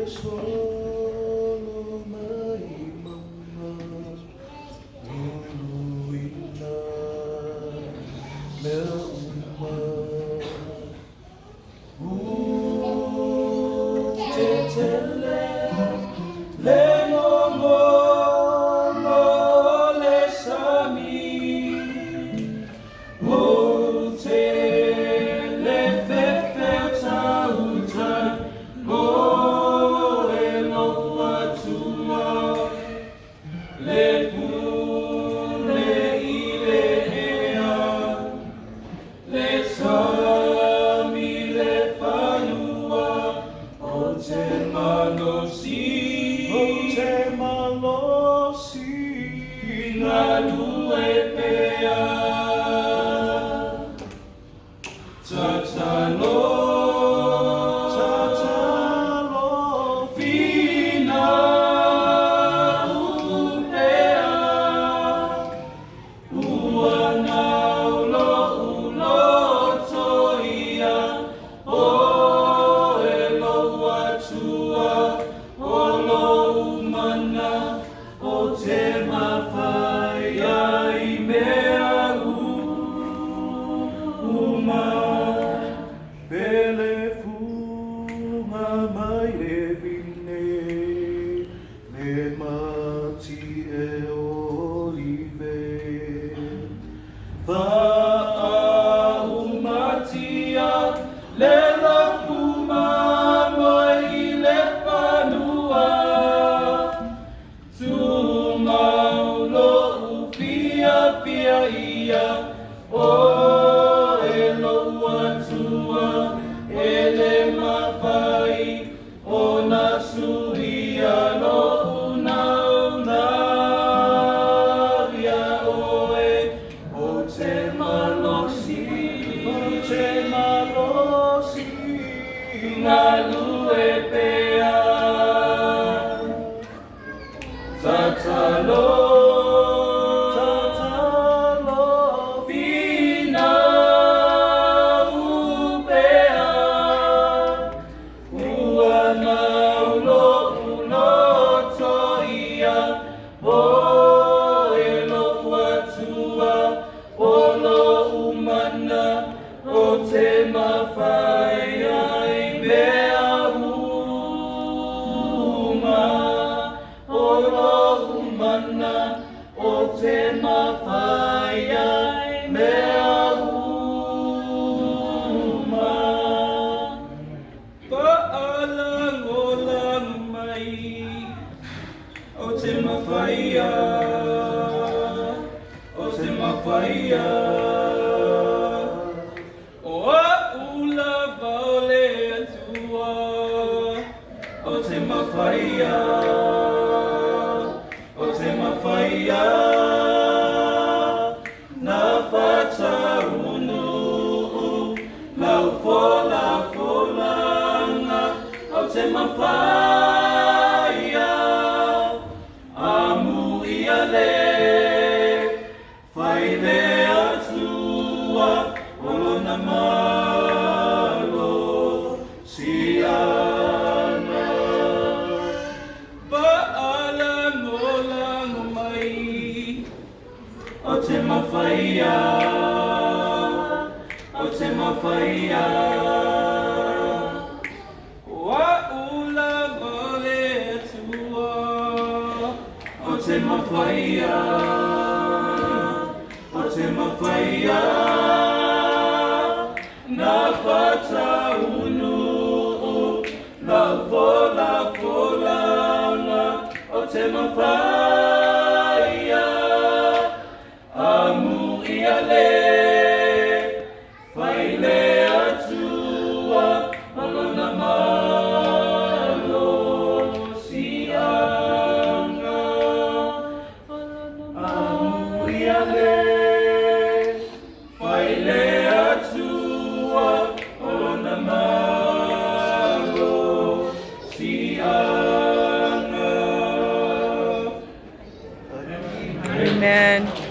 solo may mga luluin na meron tetele le mongo no le sami te le fefe tauta go elo atua le pu le ile ea le sami le fanua o te malosi na lue pea tatalo fina upea uana ulo toia o elo atua olo umana o te mawhai ai mea uma pele funga mai e vine me mati e olive Va'a umatia le la fuma mai le fanua tu maulo upia pia ia o elo atua ele mawhai o na suria no una oe o te malosi ngā lue pea tatalo fina upea uana ulo toia o elo atua olo umana o te mawhai ai mea uma olo umana o te mawhai ai mea uma pa'alangolang mai o te mawhaia o te mawhaia o a ula vaole atua o te mawhaia o te mawhaia na whata unu lau fola folanga o te mawhaia amu ia le whai le atua olona malo siana pa'alangolang mai o te mawhaia o te mawhaia wa ula vale atua o te mawhaia o te mawhaia na whata unu lau fola folanga o te mawhaia amu ia le whai le atua olona malo sianga amu ia le whai le atua olona malo sianga Amen.